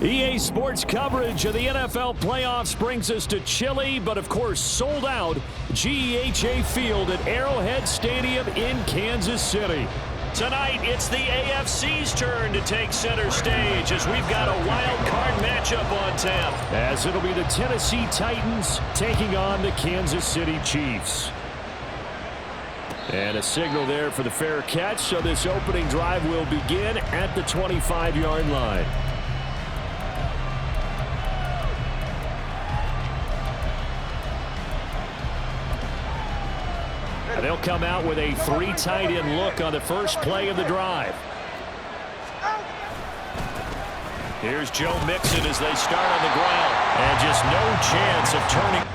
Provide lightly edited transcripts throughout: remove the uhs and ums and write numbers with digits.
EA Sports coverage of the NFL playoffs brings us to chilly, but of course sold out GEHA Field at Arrowhead Stadium in Kansas City. Tonight, it's the AFC's turn to take center stage as we've got a wild card matchup on tap. As it'll be the Tennessee Titans taking on the Kansas City Chiefs. And a signal there for the fair catch, so this opening drive will begin at the 25-yard line. They'll come out with a 3 tight end look on the first play of the drive. Here's Joe Mixon as they start on the ground. And just no chance of turning.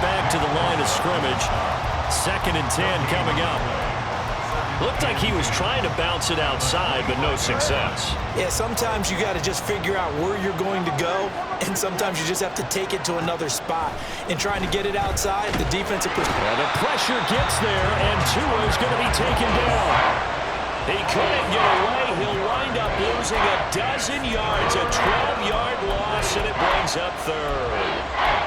Back to the line of scrimmage. 2nd and 10 coming up. Looked like he was trying to bounce it outside, but no success. Yeah, sometimes you got to just figure out where you're going to go, and sometimes you just have to take it to another spot. And trying to get it outside, the defensive... Well, the pressure gets there, and Tua is going to be taken down. He couldn't get away. He'll wind up losing a dozen yards, a 12-yard loss, and it brings up 3rd.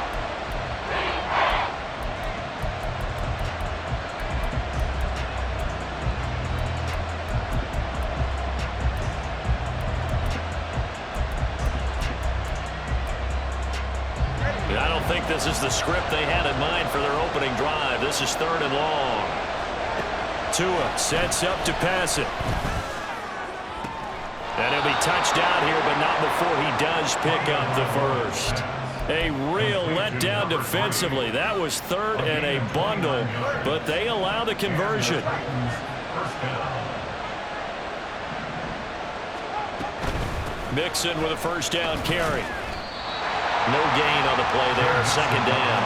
I don't think this is the script they had in mind for their opening drive. This is 3rd and long. Tua sets up to pass it. And he'll be touched down here, but not before he does pick up the first. A real letdown defensively. That was 3rd and a bundle, but they allow the conversion. Mixon with a first down carry. No gain on the play there, 2nd down.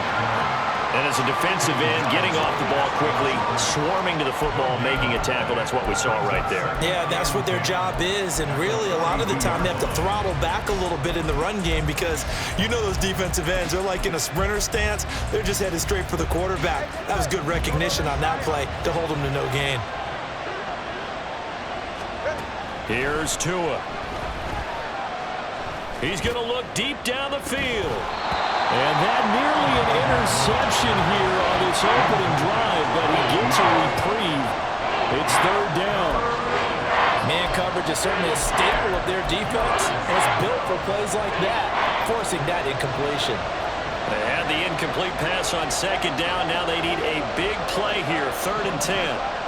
And as a defensive end, getting off the ball quickly, swarming to the football, making a tackle, that's what we saw right there. Yeah, that's what their job is, and really a lot of the time they have to throttle back a little bit in the run game because you know those defensive ends, they're like in a sprinter stance. They're just headed straight for the quarterback. That was good recognition on that play to hold them to no gain. Here's Tua. He's going to look deep down the field. And that nearly an interception here on this opening drive, but he gets a reprieve. It's 3rd down. Man coverage is certainly a staple of their defense, and it's built for plays like that, forcing that incompletion. They had the incomplete pass on 2nd down. Now they need a big play here, 3rd and 10.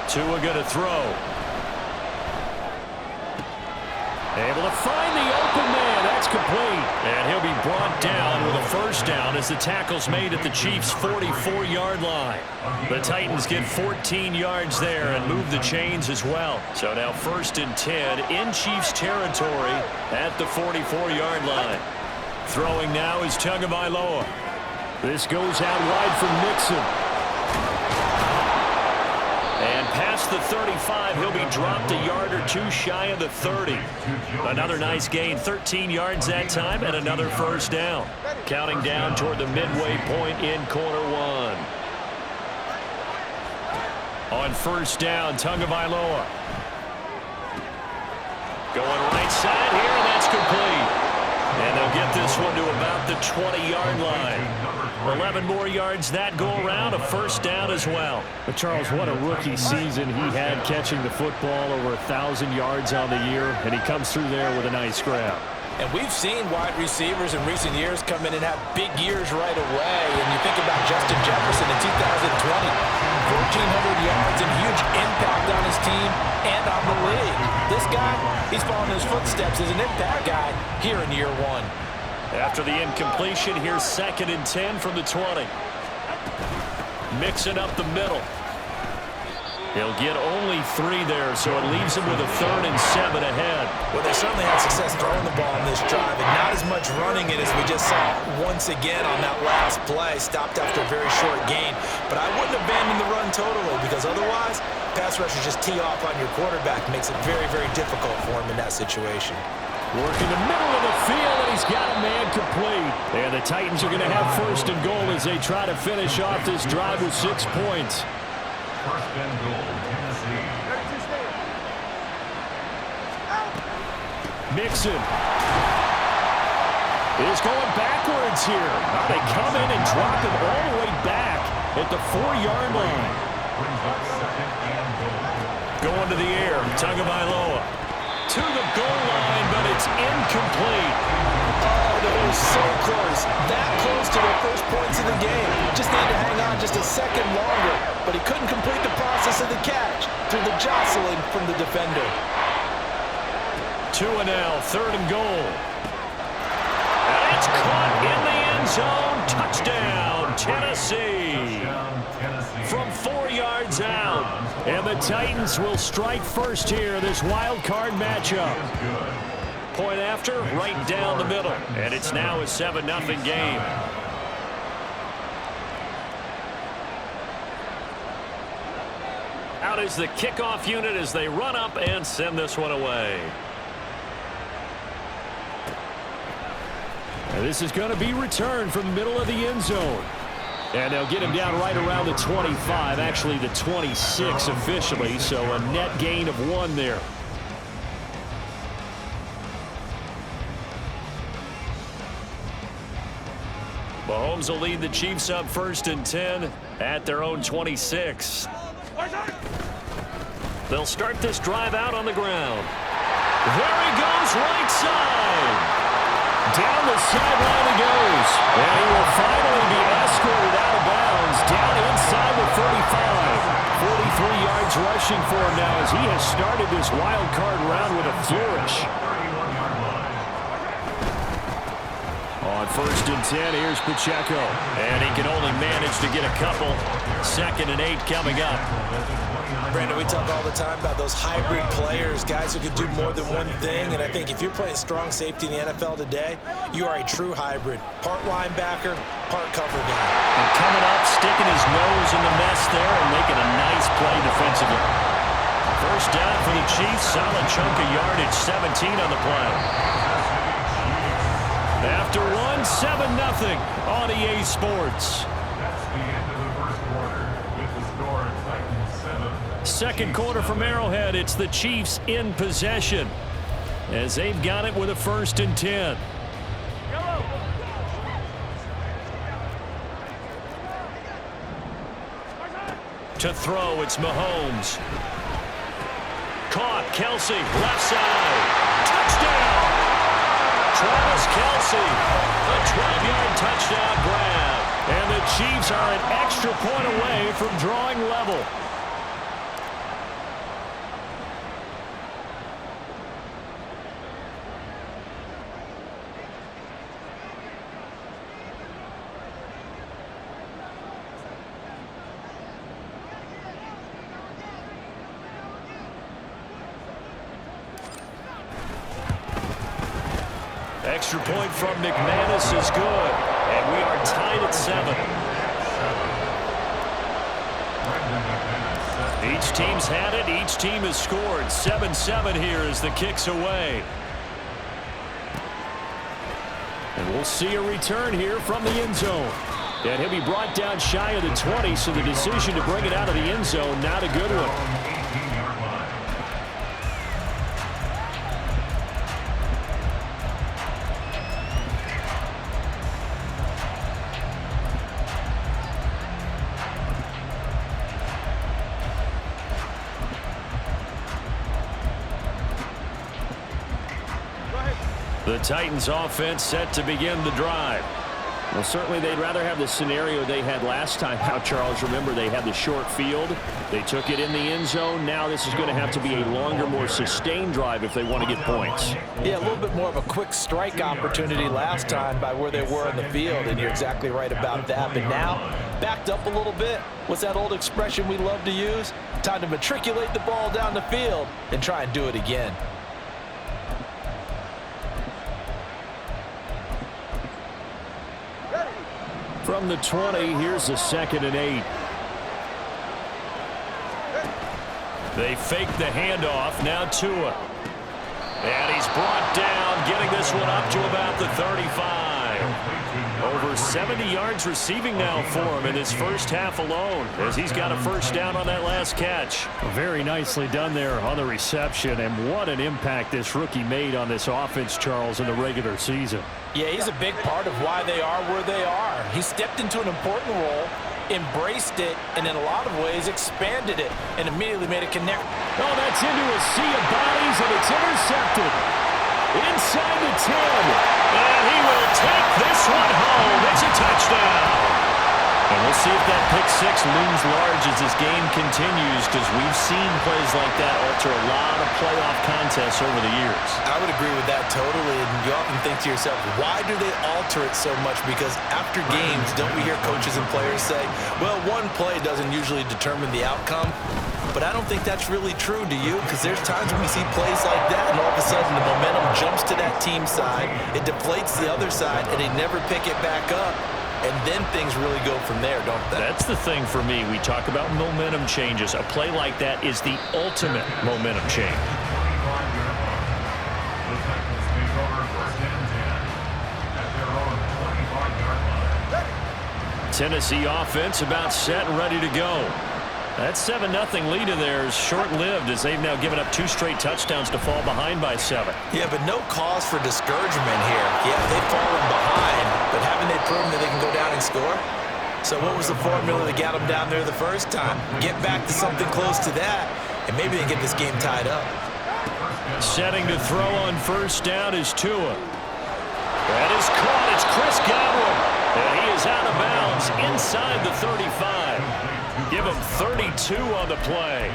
Tua going to throw. Able to find the open man. That's complete. And he'll be brought down with a first down as the tackle's made at the Chiefs' 44-yard line. The Titans get 14 yards there and move the chains as well. So now 1st and 10 in Chiefs territory at the 44-yard line. Throwing now is Tagovailoa. This goes out wide for Mixon. And Past the 35, he'll be dropped a yard or two shy of the 30. Another nice gain, 13 yards that time, and another first down. Counting down toward the midway point in quarter one. On first down, Tagovailoa. Going right side here, and that's complete. And they'll get this one to about the 20-yard line. 11 more yards that go around, a first down as well. But Charles, what a rookie season he had catching the football, over 1,000 yards on the year, and he comes through there with a nice grab. And we've seen wide receivers in recent years come in and have big years right away. And you think about Justin Jefferson in 2020, 1,400 yards and huge impact on his team and on the league. This guy, he's following his footsteps as an impact guy here in year one. After the incompletion, here's 2nd and 10 from the 20. Mixing up the middle. He'll get only 3 there, so it leaves him with a 3rd and 7 ahead. Well, they certainly had success throwing the ball on this drive, and not as much running it as we just saw once again on that last play. Stopped after a very short gain. But I wouldn't abandon the run totally, because otherwise, pass rushers just tee off on your quarterback. Makes it very, very difficult for him in that situation. Working the middle of the field, and he's got a man complete. And the Titans are going to have 1st and goal as they try to finish off this drive with 6 points. 1st and goal, Tennessee. Mixon is going backwards here. Now they come in and drop him all the way back at the 4-yard line. Going to the air, Tagovailoa to the goal line, but it's incomplete. Oh, they were so close. That close to their first points of the game. Just needed to hang on just a second longer, but he couldn't complete the process of the catch through the jostling from the defender. 2 and now, 3rd and goal. And it's caught in the end zone. Touchdown, Tennessee. From 4 yards out. And the Titans will strike first here, this wild card matchup. Point after, right down the middle. And it's now a 7-0 game. Out is the kickoff unit as they run up and send this one away. And this is going to be returned from the middle of the end zone. And they'll get him down right around the 25, actually the 26 officially, so a net gain of 1 there. Mahomes will lead the Chiefs up 1st and 10 at their own 26. They'll start this drive out on the ground. There he goes, right side. Down the sideline he goes. And he will finally be escorted out of bounds down inside the 35. 43 yards rushing for him now as he has started this wild card round with a flourish. On 1st and 10, here's Pacheco. And he can only manage to get a couple. 2nd and 8 coming up. Brandon, we talk all the time about those hybrid players, guys who could do more than one thing, and I think if you're playing strong safety in the NFL today, you are a true hybrid. Part linebacker, part cover guy. And coming up, sticking his nose in the mess there and making a nice play defensively. First down for the Chiefs, solid chunk of yardage, 17 on the play. After one, 7-0 on EA Sports. That's the end of the first quarter with the score Titans 7. Second quarter from Arrowhead, it's the Chiefs in possession as they've got it with a 1st and 10. To throw, it's Mahomes. Caught, Kelsey, left side. Touchdown! Travis Kelsey, a 12-yard touchdown grab. And the Chiefs are an extra point away from drawing level. Extra point from McManus is good, and we are tied at 7. Each team's had it. Each team has scored. 7-7 here as the kick's away. And we'll see a return here from the end zone. And he'll be brought down shy of the 20, so the decision to bring it out of the end zone, not a good one. The Titans offense set to begin the drive. Well, certainly they'd rather have the scenario they had last time out, Charles. Remember, they had the short field. They took it in the end zone. Now this is going to have to be a longer, more sustained drive if they want to get points. Yeah, a little bit more of a quick strike opportunity last time by where they were in the field, and you're exactly right about that. But now, backed up a little bit. What's that old expression we love to use? Time to matriculate the ball down the field and try and do it again. From the 20, here's a 2nd and 8. They fake the handoff. Now Tua. And he's brought down, getting this one up to about the 35. Over 70 yards receiving now for him in his first half alone, as he's got a first down on that last catch. Very nicely done there on the reception, and what an impact this rookie made on this offense, Charles, in the regular season. Yeah, he's a big part of why they are where they are. He stepped into an important role, embraced it, and in a lot of ways expanded it, and immediately made a connect. Oh, that's into a sea of bodies, and it's intercepted. Inside the 10. And he will take this one home. It's a touchdown. And we'll see if that pick six looms large as this game continues, because we've seen plays like that alter a lot of playoff contests over the years. I would agree with that totally, and you often think to yourself, why do they alter it so much? Because after games, don't we hear coaches and players say, well, one play doesn't usually determine the outcome? But I don't think that's really true, do you? Because there's times when we see plays like that, and all of a sudden the momentum jumps to that team side, it deflates the other side, and they never pick it back up. And then things really go from there, don't they? That's the thing for me. We talk about momentum changes. A play like that is the ultimate momentum change. The Titans take over 1st and 10 at their own 25-yard line. Tennessee offense about set and ready to go. That 7-0 lead in there is short-lived, as they've now given up 2 straight touchdowns to fall behind by 7. Yeah, but no cause for discouragement here. Yeah, they've fallen behind, but haven't they proven that they can go down and score? So what was the formula that got them down there the first time? Get back to something close to that, and maybe they get this game tied up. Setting to throw on first down is Tua. That is caught. It's Chris Godwin. And he is out of bounds inside the 35. Give him 32 on the play.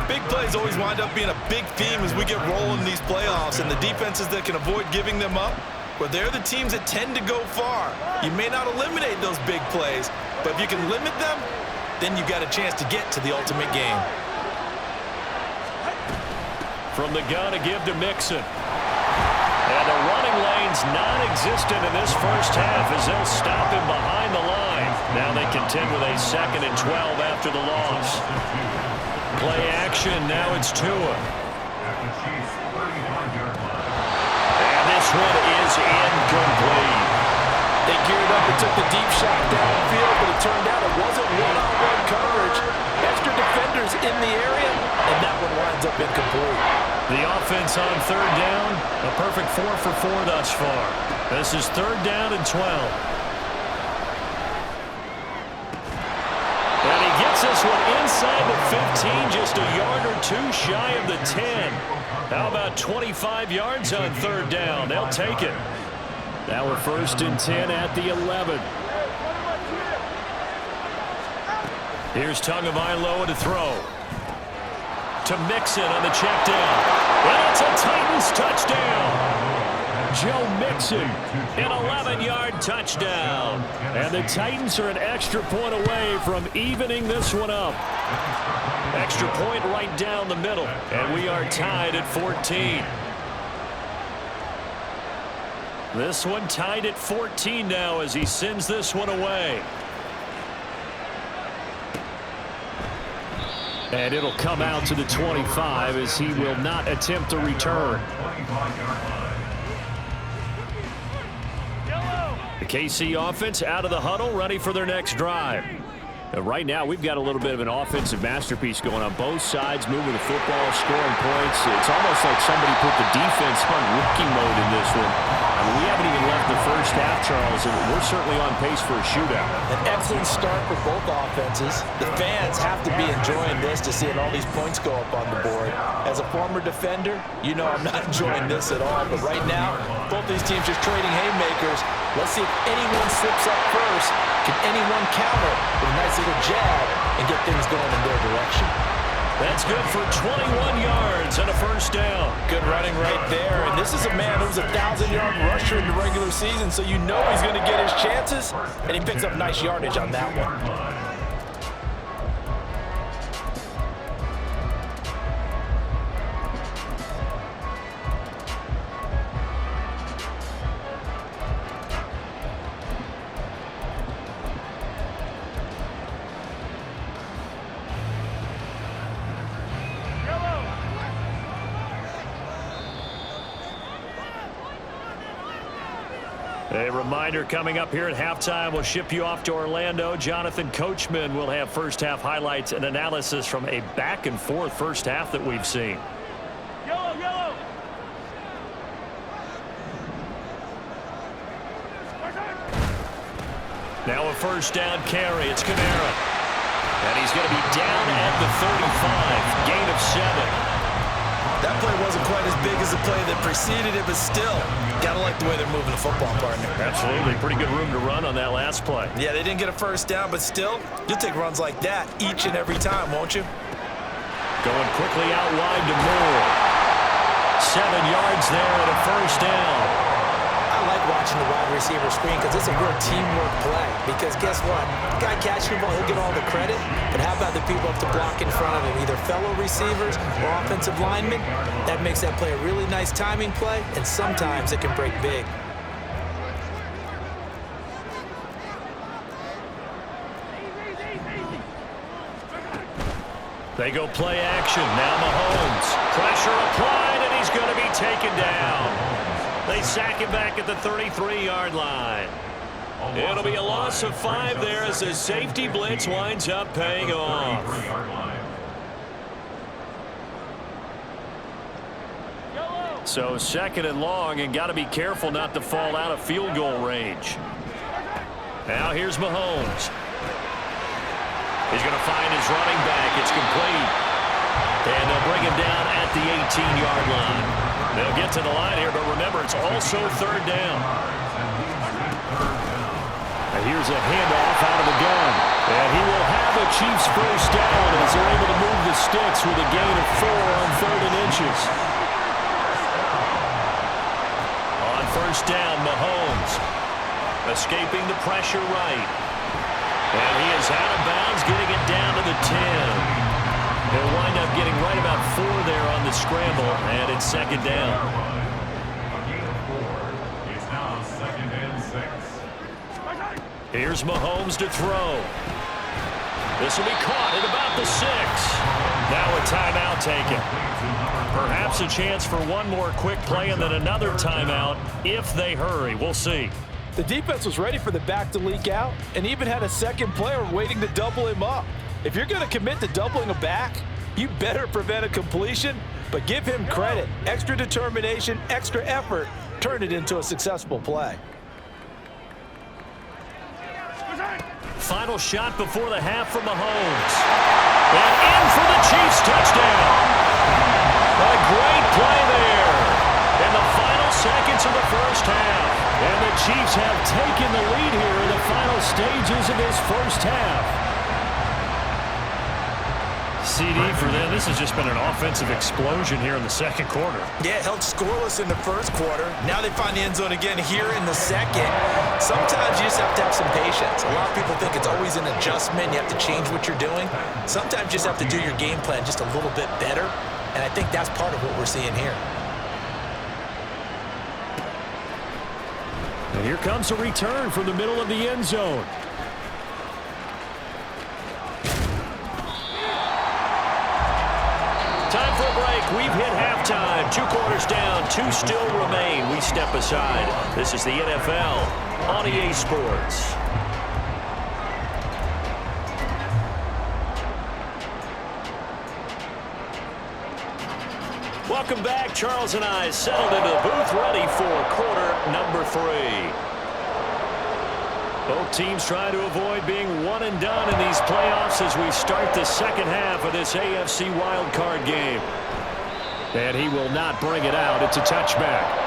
Big plays always wind up being a big theme as we get rolling in these playoffs, and the defenses that can avoid giving them up, well, they're the teams that tend to go far. You may not eliminate those big plays, but if you can limit them, then you've got a chance to get to the ultimate game. From the gun, a give to Mixon. And the running lane's non-existent in this first half as they'll stop him behind the line. Now they contend with a 2nd and 12 after the loss. Play action, now it's Tua. At the Chiefs' 35-yard line. And this one is incomplete. They geared up and took the deep shot downfield, but it turned out it wasn't one-on-one coverage. Extra defenders in the area, and that one winds up incomplete. The offense on 3rd down, a perfect 4 for 4 thus far. This is 3rd down and 12. And he gets this one inside the 15, just a yard or 2 shy of the 10. How about 25 yards on 3rd down? They'll take it. Now we're 1st and 10 at the 11. Here's Tagovailoa to throw. To Mixon on the check down. And it's a Titans touchdown. Joe Mixon, an 11-yard touchdown. And the Titans are an extra point away from evening this one up. Extra point right down the middle. And we are tied at 14. This one tied at 14 now as he sends this one away. And it'll come out to the 25 as he will not attempt to return. The KC offense out of the huddle, ready for their next drive. Right now, we've got a little bit of an offensive masterpiece going on both sides, moving the football, scoring points. It's almost like somebody put the defense on rookie mode in this one. I mean, we haven't even left the first half, Charles, and we're certainly on pace for a shootout. An excellent start for both offenses. The fans have to be enjoying this to seeing all these points go up on the board. As a former defender, you know I'm not enjoying this at all. But right now, both these teams just trading haymakers. Let's see if anyone slips up first. Can anyone counter with a nice little jab and get things going in their direction? That's good for 21 yards and a first down. Good running right there. And this is a man who's a 1,000-yard rusher in the regular season, so you know he's going to get his chances, and he picks up nice yardage on that one. A reminder coming up here at halftime. We'll ship you off to Orlando. Jonathan Coachman will have first half highlights and analysis from a back and forth first half that we've seen. Yellow. Now a first down carry. It's Kamara. And he's going to be down at the 35. Gain of 7. That play wasn't quite as big as the play that preceded it, but still, gotta like the way they're moving the football, partner. Absolutely. Pretty good room to run on that last play. Yeah, they didn't get a first down, but still, you'll take runs like that each and every time, won't you? Going quickly out wide to Moore. 7 yards there and a first down. I like watching the wide receiver screen because it's a real teamwork play. Because guess what? The guy catching the ball, he'll get all the credit. But how about the people up to block in front of him, either fellow receivers or offensive linemen? That makes that play a really nice timing play, and sometimes it can break big. They go play action. Now Mahomes. Pressure applied, and he's going to be taken down. They sack him back at the 33-yard line. It'll be a loss of 5 there as the safety blitz winds up paying off. So second and long, and got to be careful not to fall out of field goal range. Now here's Mahomes. He's going to find his running back. It's complete. And they'll bring him down at the 18-yard line. They'll get to the line here, but remember, it's also third down. And here's a handoff out of the gun. And he will have the Chiefs first down as they're able to move the sticks with a gain of 4 on 3rd and inches. On first down, Mahomes escaping the pressure right. And he is out of bounds, getting it down to the 10. They'll wind up getting right about 4 there on the scramble, and it's second down. It's now 2nd and 6. Here's Mahomes to throw. This will be caught at about the 6. Now a timeout taken. Perhaps a chance for one more quick play and then another timeout if they hurry. We'll see. The defense was ready for the back to leak out and even had a second player waiting to double him up. If you're going to commit to doubling a back, you better prevent a completion, but give him credit. Extra determination, extra effort, turn it into a successful play. Final shot before the half from Mahomes. And in for the Chiefs touchdown. A great play there. In the final seconds of the first half. And the Chiefs have taken the lead here in the final stages of this first half. CD for them. This has just been an offensive explosion here in the second quarter. Yeah, held scoreless in the first quarter. Now they find the end zone again here in the second. Sometimes you just have to have some patience. A lot of people think it's always an adjustment. You have to change what you're doing. Sometimes you just have to do your game plan just a little bit better. And I think that's part of what we're seeing here. And here comes a return from the middle of the end zone. Time for a break. We've hit halftime. 2 quarters down, 2 still remain. We step aside. This is the NFL on EA Sports. Welcome back. Charles and I settled into the booth, ready for quarter number 3. Both teams trying to avoid being one and done in these playoffs as we start the second half of this AFC wildcard game. And he will not bring it out. It's a touchback.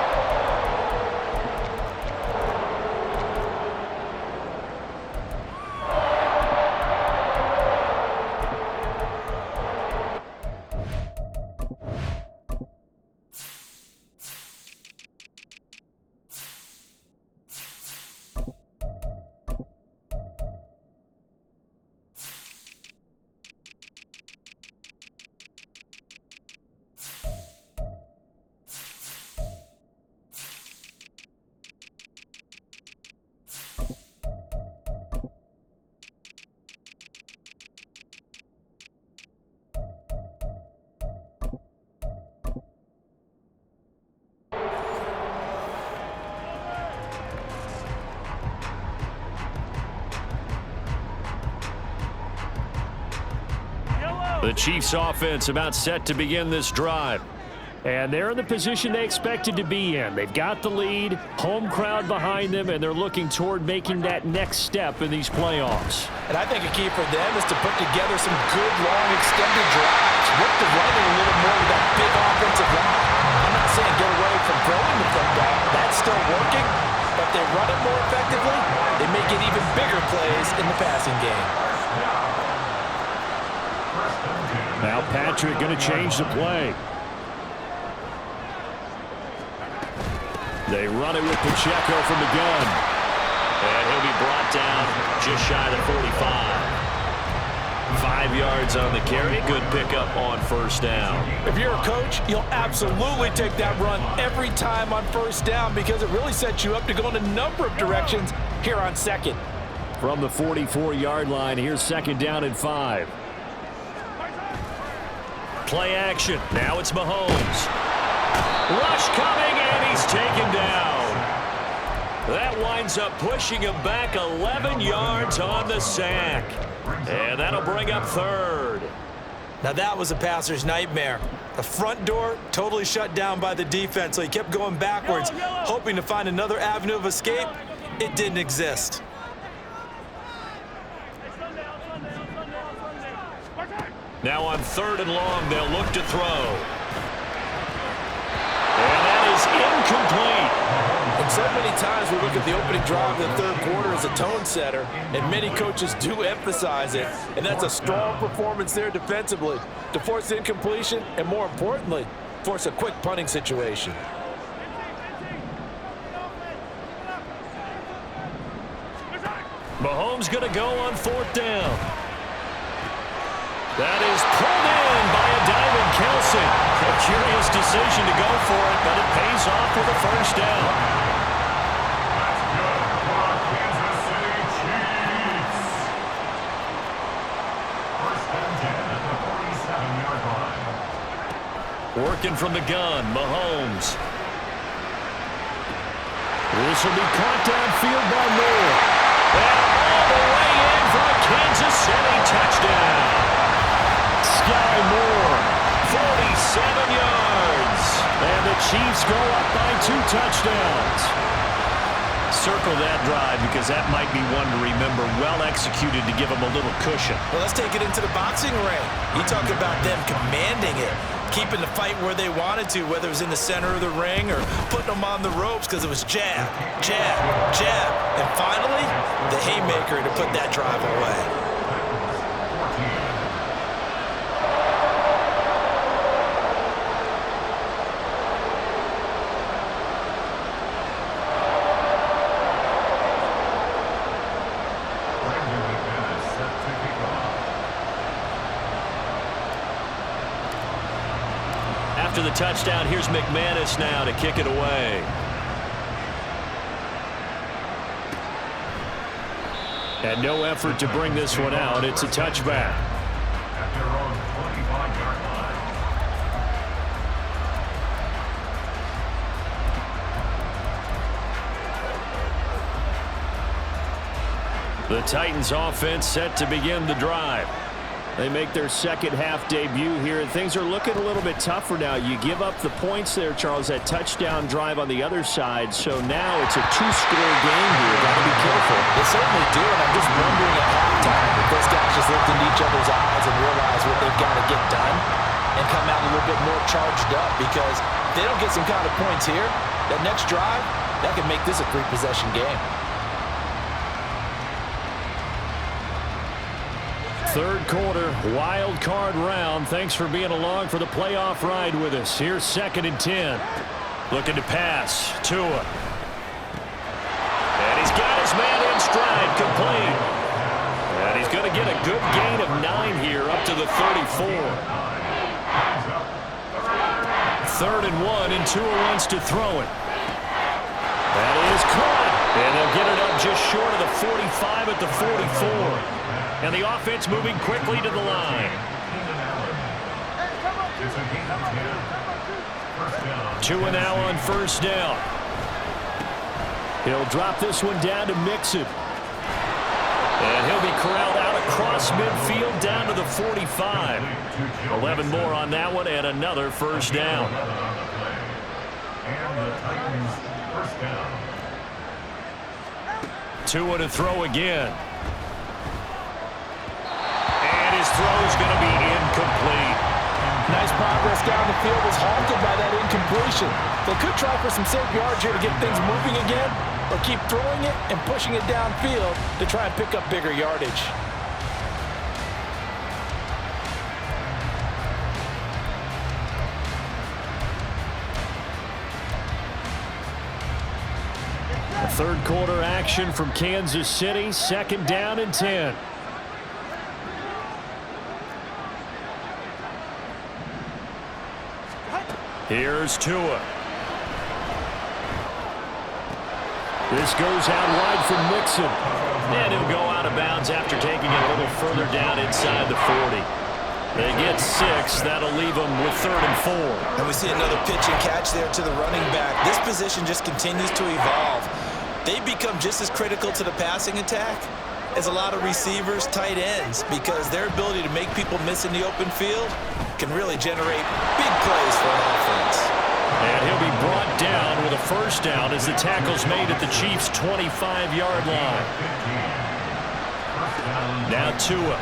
The Chiefs offense about set to begin this drive. And they're in the position they expected to be in. They've got the lead, home crowd behind them, and they're looking toward making that next step in these playoffs. And I think a key for them is to put together some good, long, extended drives. Work the running a little more with that big offensive line. I'm not saying get away from throwing the football. That's still working. But they run it more effectively. They may get even bigger plays in the passing game. Now Patrick going to change the play. They run it with Pacheco from the gun. And he'll be brought down just shy of the 45. 5 yards on the carry. Good pickup on first down. If you're a coach, you'll absolutely take that run every time on first down because it really sets you up to go in a number of directions here on second. From the 44-yard line, here's second down and 5. Play action. Now it's Mahomes. Rush coming, and he's taken down. That winds up pushing him back 11 yards on the sack. And that'll bring up third. Now that was a passer's nightmare. The front door totally shut down by the defense, so he kept going backwards, hoping to find another avenue of escape. It didn't exist. Now on 3rd and long, they'll look to throw. And that is incomplete. And so many times we look at the opening drive of the third quarter as a tone setter, and many coaches do emphasize it. And that's a strong performance there defensively to force incompletion and, more importantly, force a quick punting situation. Mahomes going to go on 4th down. That is pulled in by a diving Kelsey. A curious decision to go for it, but it pays off with a first down. That's good for our Kansas City Chiefs. First and 10 at the 47-yard line. Working from the gun, Mahomes. This will be caught downfield by Moore. And all the way in for a Kansas City touchdown. Sky Moore, 47 yards. And the Chiefs go up by 2 touchdowns. Circle that drive because that might be one to remember. Well executed to give them a little cushion. Well, let's take it into the boxing ring. You talk about them commanding it, keeping the fight where they wanted to, whether it was in the center of the ring or putting them on the ropes because it was jab, jab, jab. And finally, the haymaker to put that drive away. After the touchdown, here's McManus now to kick it away. And no effort to bring this one out. It's a touchback. At their own 25-yard line. The Titans offense set to begin the drive. They make their second half debut here, and things are looking a little bit tougher now. You give up the points there, Charles, that touchdown drive on the other side. So now it's a two-score game here. Got to be careful. They certainly do, and I'm just wondering at halftime if those guys just looked into each other's eyes and realize what they've got to get done and come out a little bit more charged up, because if they don't get some kind of points here, that next drive, that could make this a three-possession game. Third quarter, wild card round. Thanks for being along for the playoff ride with us. Here's 2nd and 10. Looking to pass. Tua. And he's got his man in stride, complete. And he's going to get a good gain of 9 here up to the 34. 3rd and 1, and Tua wants to throw it. That is caught. And they'll get it up just short of the 45 at the 44. And the offense moving quickly to the line. Tua now on 1st down. He'll drop this one down to Mixon. And he'll be corralled out across midfield down to the 45. 11 more on that one, and another 1st down. And the Titans first down. Tua to throw again. And his throw is going to be incomplete. Nice progress down the field was halted by that incompletion. They could try for some safe yards here to get things moving again, or keep throwing it and pushing it downfield to try and pick up bigger yardage. Third quarter action from Kansas City. 2nd down and 10. Here's Tua. This goes out wide from Mixon. And he'll go out of bounds after taking it a little further down inside the 40. They get 6. That'll leave them with 3rd and 4. And we see another pitch and catch there to the running back. This position just continues to evolve. They become just as critical to the passing attack as a lot of receivers, tight ends, because their ability to make people miss in the open field can really generate big plays for an offense. And he'll be brought down with a 1st down as the tackle's made at the Chiefs' 25-yard line. Now Tua.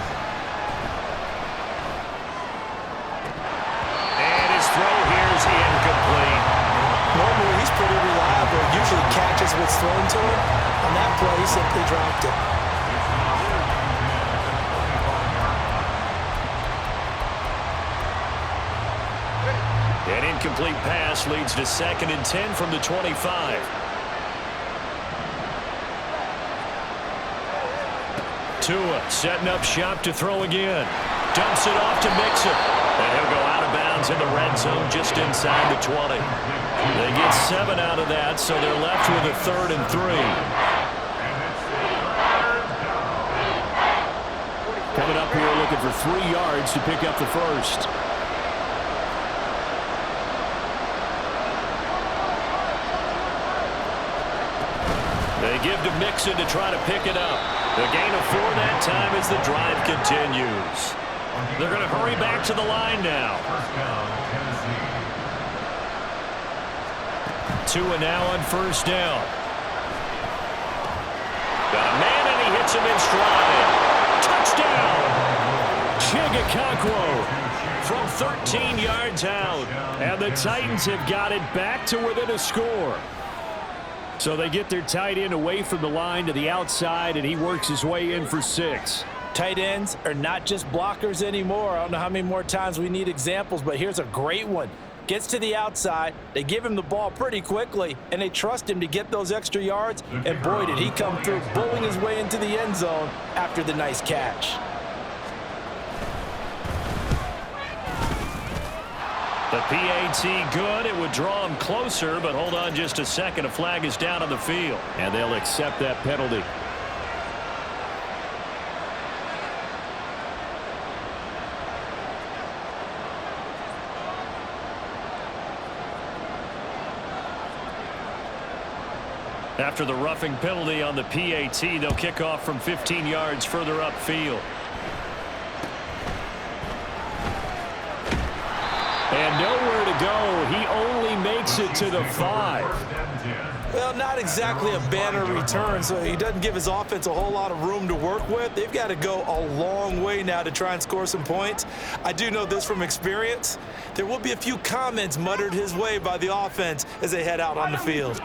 And his throw here is incomplete. Normally, he's pretty reliable. Usually catches what's thrown to him. On that play, he simply dropped it. An incomplete pass leads to 2nd and 10 from the 25. Tua setting up shop to throw again. Dumps it off to Mixon. And he'll go out of bounds in the red zone just inside the 20. They get 7 out of that, so they're left with a 3rd and 3. Coming up here looking for 3 yards to pick up the 1st. They give to Mixon to try to pick it up. The gain of 4 that time as the drive continues. They're going to hurry back to the line now. Tua now on 1st down. Got a man and he hits him in stride. Touchdown! Chigakonkwo from 13 yards out. And the Titans have got it back to within a score. So they get their tight end away from the line to the outside, and he works his way in for 6. Tight ends are not just blockers anymore. I don't know how many more times we need examples, but here's a great one. Gets to the outside, they give him the ball pretty quickly, and they trust him to get those extra yards, and boy, did he come through, bowling his way into the end zone after the nice catch. The PAT good. It would draw him closer, but hold on just a second. A flag is down on the field, and they'll accept that penalty. After the roughing penalty on the PAT, they'll kick off from 15 yards further upfield. And nowhere to go. He only makes it to the 5. Well, not exactly a banner return, so he doesn't give his offense a whole lot of room to work with. They've got to go a long way now to try and score some points. I do know this from experience. There will be a few comments muttered his way by the offense as they head out on the field.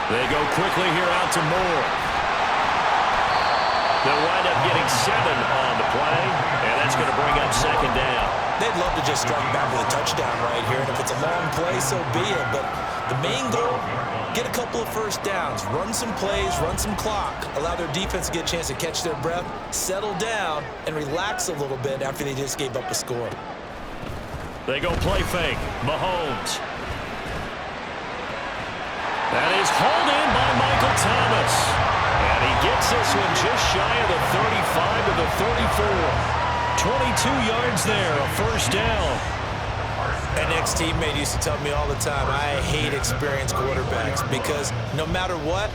They go quickly here out to Moore. They'll wind up getting 7 on the play, and that's going to bring up 2nd down. They'd love to just strike back with a touchdown right here, and if it's a long play, so be it. But the main goal, get a couple of first downs, run some plays, run some clock, allow their defense to get a chance to catch their breath, settle down, and relax a little bit after they just gave up a score. They go play fake. Mahomes. That is hauled in by Michael Thomas. And he gets this one just shy of the 35 to the 34. 22 yards there, a first down. An ex-teammate used to tell me all the time, I hate experienced quarterbacks because no matter what,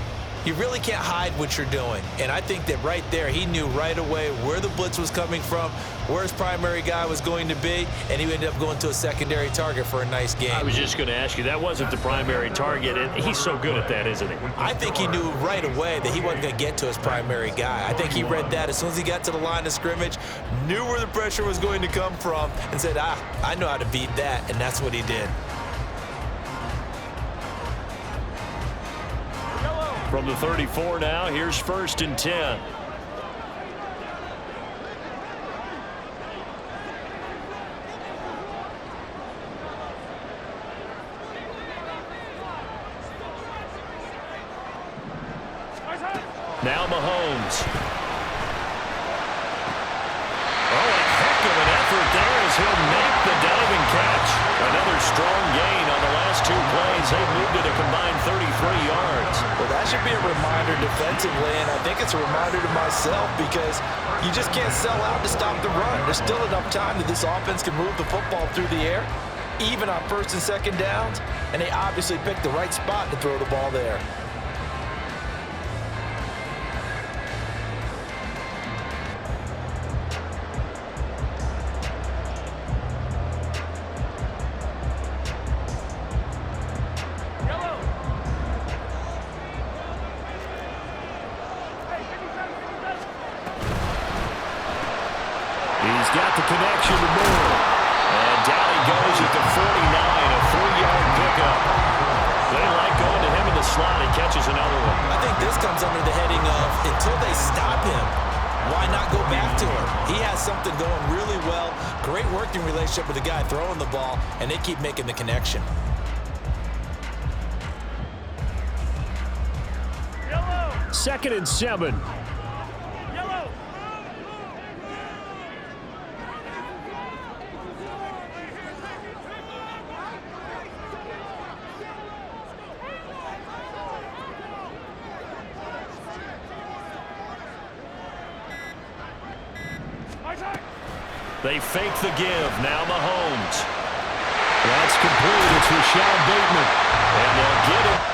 you really can't hide what you're doing. And I think that right there, he knew right away where the blitz was coming from, where his primary guy was going to be, and he ended up going to a secondary target for a nice game. I was just going to ask you, that wasn't the primary target, and he's so good at that, isn't he? I think he knew right away that he wasn't going to get to his primary guy. I think he read that as soon as he got to the line of scrimmage, knew where the pressure was going to come from, and said, I know how to beat that, and that's what he did. From the 34 now, here's 1st and 10. Now Mahomes. Oh, a heck of an effort there as he'll make the diving catch. Another strong gain on the last 2 plays. They've moved it a combined 33 yards. Well, that should be a reminder defensively, and I think it's a reminder to myself because you just can't sell out to stop the run. There's still enough time that this offense can move the football through the air, even on 1st and 2nd downs, and they obviously picked the right spot to throw the ball there. He's got the connection to Moore. And down he goes at the 49, a 3-yard pickup. They like going to him in the slot. He catches another one. I think this comes under the heading of until they stop him, why not go back to him? He has something going really well. Great working relationship with the guy throwing the ball, and they keep making the connection. 2nd and 7. They fake the give. Now Mahomes. That's complete. It's Rashad Bateman. And they'll get it.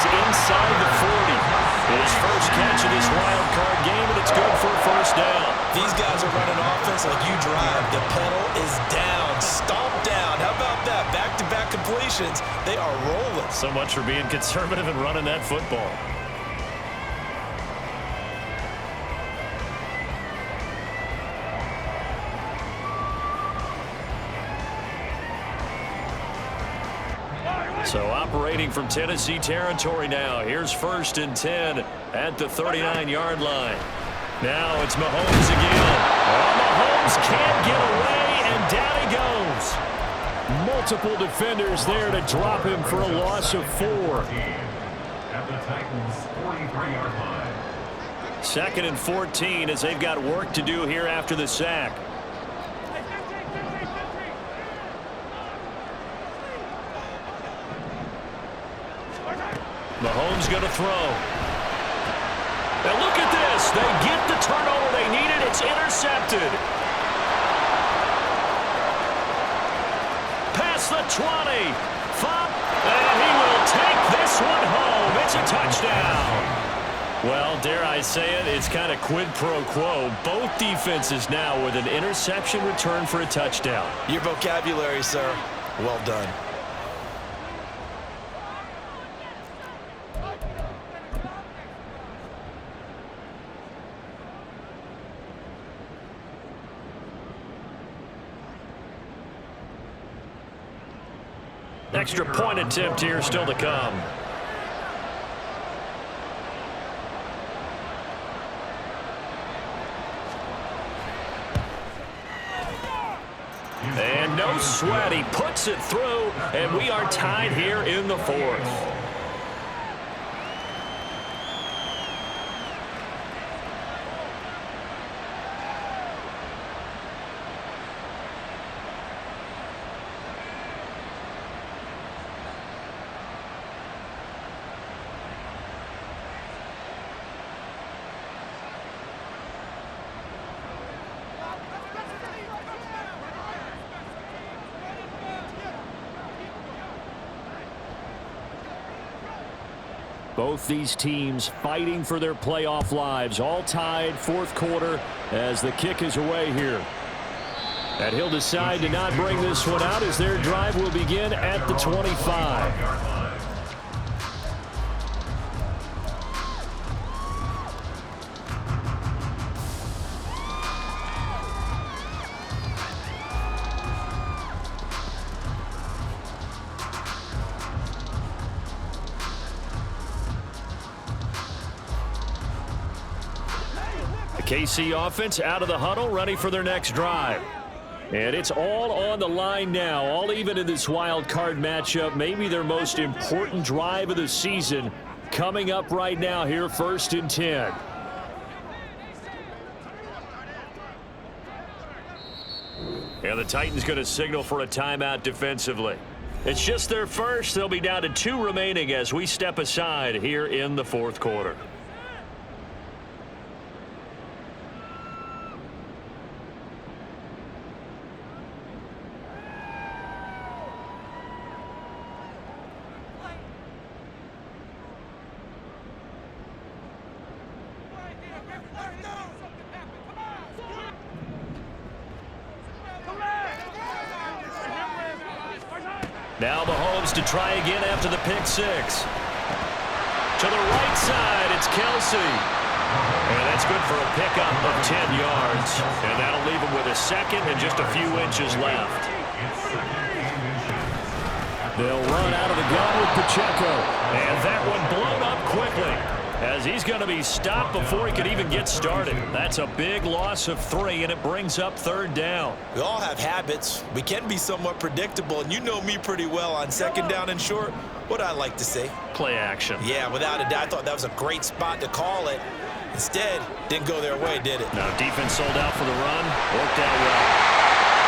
Inside the 40. His first catch of this wild card game, and it's good for a first down. These guys are running offense like you drive. The pedal is down, stomp down. How about that? Back-to-back completions. They are rolling. So much for being conservative and running that football. So operating from Tennessee territory now. Here's 1st and 10 at the 39-yard line. Now it's Mahomes again. Oh, Mahomes can't get away, and down he goes. Multiple defenders there to drop him for a loss of 4. At the Titans' 43-yard line. 2nd and 14 as they've got work to do here after the sack. Mahomes going to throw. Now look at this. They get the turnover they needed. It's intercepted. Past the 20. And he will take this one home. It's a touchdown. Well, dare I say it, it's kind of quid pro quo. Both defenses now with an interception return for a touchdown. Your vocabulary, sir. Well done. Extra point attempt here still to come. And no sweat. He puts it through, and we are tied here in the 4th. Both these teams fighting for their playoff lives, all tied 4th quarter as the kick is away here. And he'll decide to not bring this one out as their drive will begin at the 25. KC offense out of the huddle, ready for their next drive. And it's all on the line now, all even in this wild card matchup. Maybe their most important drive of the season coming up right now here, 1st and 10. And the Titans going to signal for a timeout defensively. It's just their first. They'll be down to 2 remaining as we step aside here in the 4th quarter. Now Mahomes to try again after the pick 6. To the right side, it's Kelsey. And that's good for a pickup of 10 yards. And that'll leave him with a 2nd and just a few inches left. They'll run out of the gun with Pacheco. And that one blown up quickly, as he's going to be stopped before he could even get started. That's a big loss of 3, and it brings up 3rd down. We all have habits. We can be somewhat predictable, and you know me pretty well on 2nd down and short. What I like to say? Play action. Yeah, without a doubt. I thought that was a great spot to call it. Instead, didn't go their way, did it? Now defense sold out for the run. Worked out well.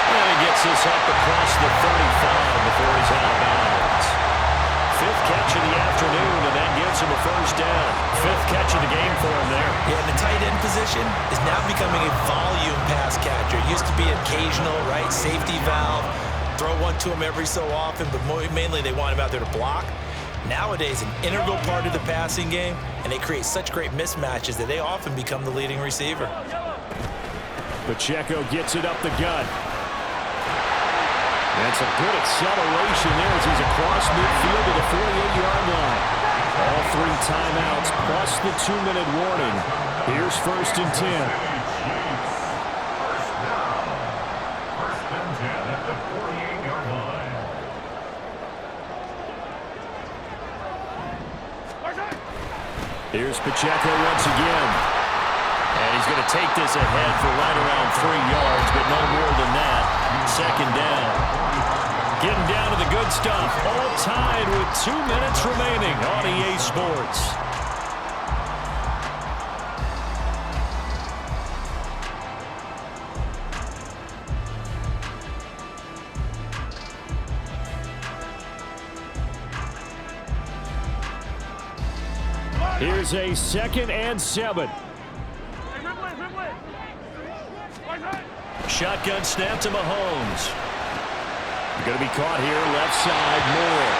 And he gets this up across the 35 before he's out of bounds. 5th catch of the afternoon, and that gives him a 1st down. 5th catch of the game for him there. Yeah, the tight end position is now becoming a volume pass catcher. It used to be occasional, right? Safety valve. Throw one to him every so often, but mainly they want him out there to block. Nowadays, an integral part of the passing game, and they create such great mismatches that they often become the leading receiver. Pacheco gets it up the gut. That's a good acceleration there as he's across midfield to the 48-yard line. All 3 timeouts plus the 2-minute warning. Here's 1st and 10. Here's Pacheco once again. And he's going to take this ahead for right around 3 yards, but no more than that. Second down. Getting down to the good stuff. All tied with 2 minutes remaining on EA Sports. Here's a 2nd and 7. Shotgun snap to Mahomes. Going to be caught here, left side, Moore.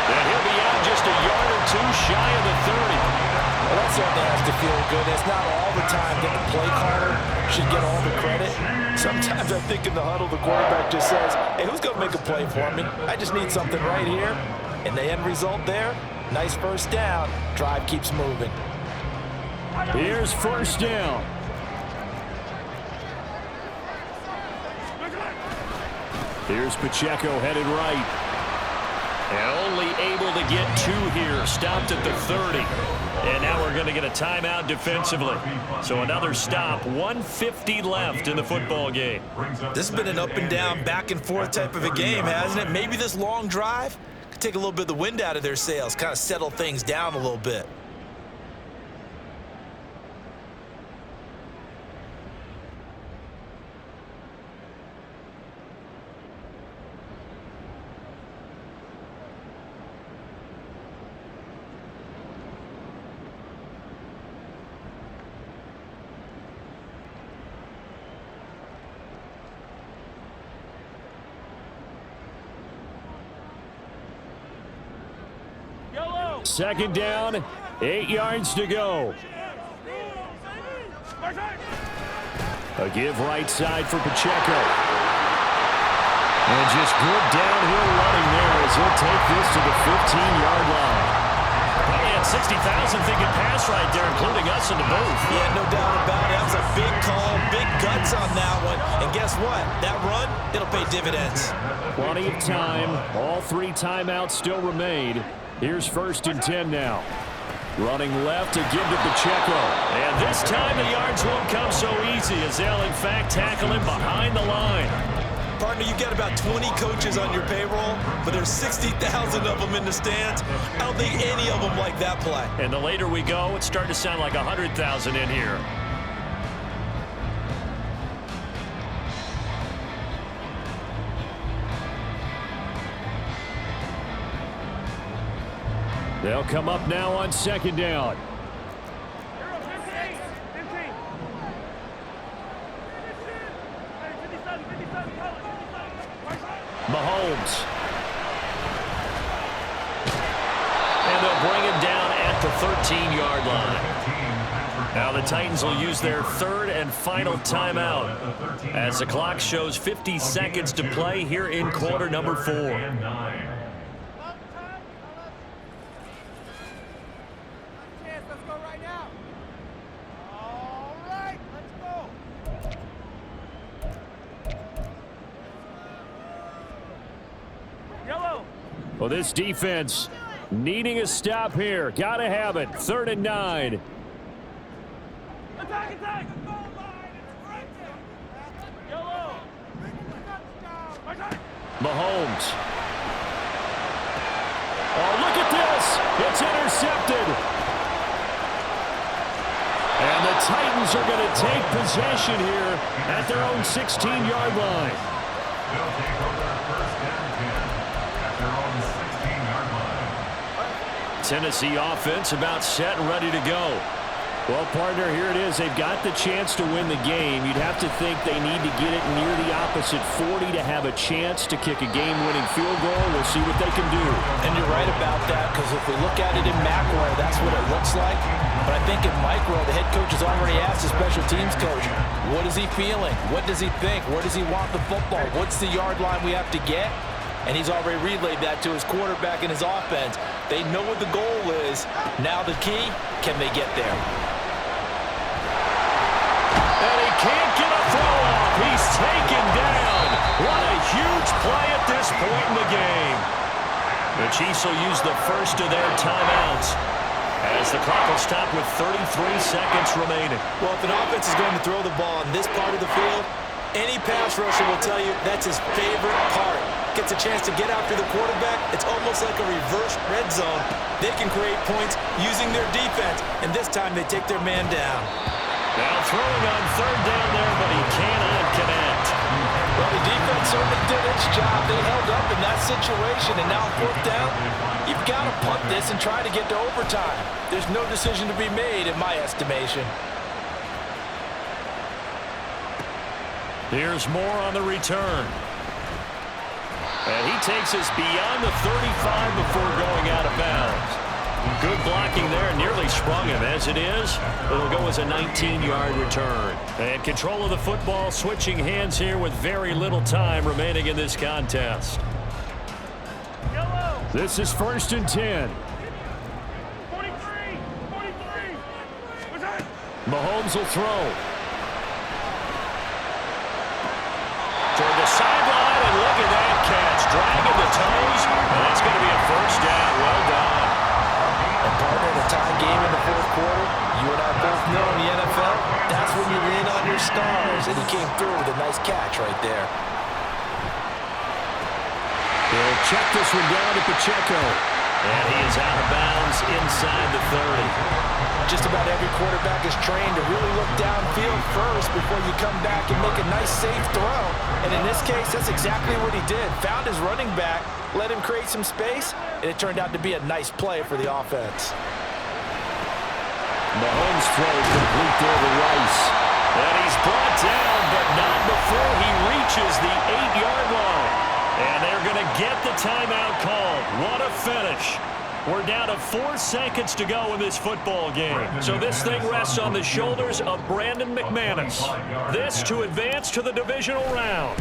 And he'll be out just a yard or 2 shy of the 30. Well, that certainly has to feel good. It's not all the time that the play caller should get all the credit. Sometimes I think in the huddle, the quarterback just says, hey, who's going to make a play for me? I just need something right here. And the end result there, nice first down. Drive keeps moving. Here's first down. Here's Pacheco headed right. And only able to get 2 here. Stopped at the 30. And now we're going to get a timeout defensively. So another stop. 1:50 left in the football game. This has been an up and down, back and forth type of a game, hasn't it? Maybe this long drive could take a little bit of the wind out of their sails, kind of settle things down a little bit. Second down, 8 yards to go. A give right side for Pacheco. And just good downhill running there as he'll take this to the 15-yard line. Probably had 60,000 thinking pass right there, including us in the booth. Yeah, no doubt about it. That was a big call, big guts on that one. And guess what? That run, it'll pay dividends. Plenty of time. All 3 timeouts still remain. Here's 1st and 10 now. Running left to give to Pacheco. And this time the yards won't come so easy as they'll, in fact, tackle him behind the line. Partner, you've got about 20 coaches on your payroll, but there's 60,000 of them in the stands. I don't think any of them like that play. And the later we go, it's starting to sound like 100,000 in here. They'll come up now on 2nd down. Mahomes. And they'll bring him down at the 13-yard line. Now the Titans will use their 3rd and final timeout as the clock shows 50 seconds to play here in quarter number 4. Well, this defense needing a stop here. Got to have it. 3rd and 9. Attack, attack. Yellow. Mahomes. Oh, look at this. It's intercepted. And the Titans are going to take possession here at their own 16-yard line. They'll take over first and 10 at their own 16-yard line. Tennessee offense about set and ready to go. Well, partner, here it is. They've got the chance to win the game. You'd have to think they need to get it near the opposite 40 to have a chance to kick a game-winning field goal. We'll see what they can do. And you're right about that, because if we look at it in macro, that's what it looks like. But I think in micro, the head coach has already asked the special teams coach, what is he feeling? What does he think? Where does he want the football? What's the yard line we have to get? And he's already relayed that to his quarterback and his offense. They know what the goal is. Now the key, can they get there? And he can't get a throw off. He's taken down. What a huge play at this point in the game. The Chiefs will use the first of their timeouts. As the clock will stop with 33 seconds remaining. Well, if an offense is going to throw the ball in this part of the field, any pass rusher will tell you that's his favorite part. Gets a chance to get after the quarterback. It's almost like a reverse red zone. They can create points using their defense, and this time they take their man down. Now throwing on third down there, but he cannot connect. Well, the defense certainly did its job. They held up in that situation, and now fourth down, you've got to punt this and try to get to overtime. There's no decision to be made in my estimation. Here's Moore on the return. And he takes us beyond the 35 before going out of bounds. Good blocking there, nearly sprung him. As it is, it'll go as a 19-yard return. And control of the football, switching hands here with very little time remaining in this contest. This is 1st and 10. 43! Mahomes will throw. Toward the sideline, and look at that catch. Dragging the toes, and that's going to be a first down. Well done. And partner, in a tie game in the fourth quarter, you and I both know in the NFL, that's when you lean on your stars, and he came through with a nice catch right there. He'll check this one down to Pacheco. And he is out of bounds inside the 30. Just about every quarterback is trained to really look downfield first before you come back and make a nice, safe throw. And in this case, that's exactly what he did. Found his running back, let him create some space, and it turned out to be a nice play for the offense. Mahomes throw complete there to Rice. And he's brought down, but not before he reaches the 8-yard line. And they're going to get the timeout called. What a finish. We're down to 4 seconds to go in this football game. So this thing rests on the shoulders of Brandon McManus. This to advance to the divisional round.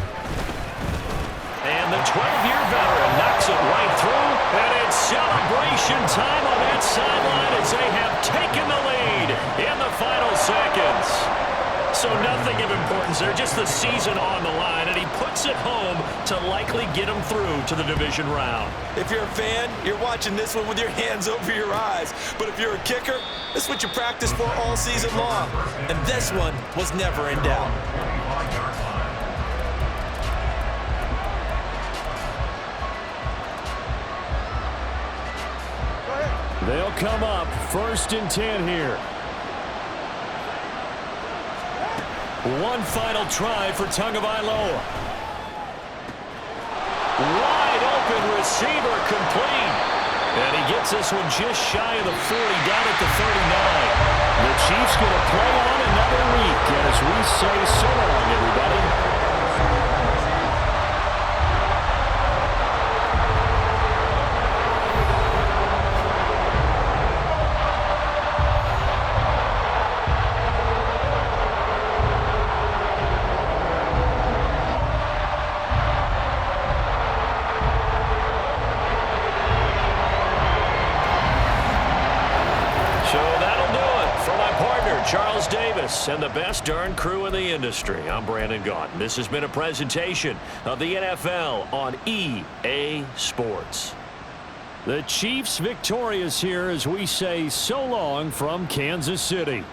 And the 12-year veteran knocks it right through. And it's celebration time on that sideline as they have taken the lead in the final seconds. So nothing of importance there, just the season on the line, and he puts it home to likely get him through to the division round. If you're a fan, you're watching this one with your hands over your eyes. But if you're a kicker, this is what you practice for all season long. And this one was never in doubt. They'll come up 1st and 10 here. One final try for Tagovailoa. Wide open receiver complete. And he gets this one just shy of the 40, down at the 39. The Chiefs going to play on another week as we say so long, everybody. And the best darn crew in the industry. I'm Brandon Gaudin. This has been a presentation of the NFL on EA Sports. The Chiefs victorious here as we say so long from Kansas City.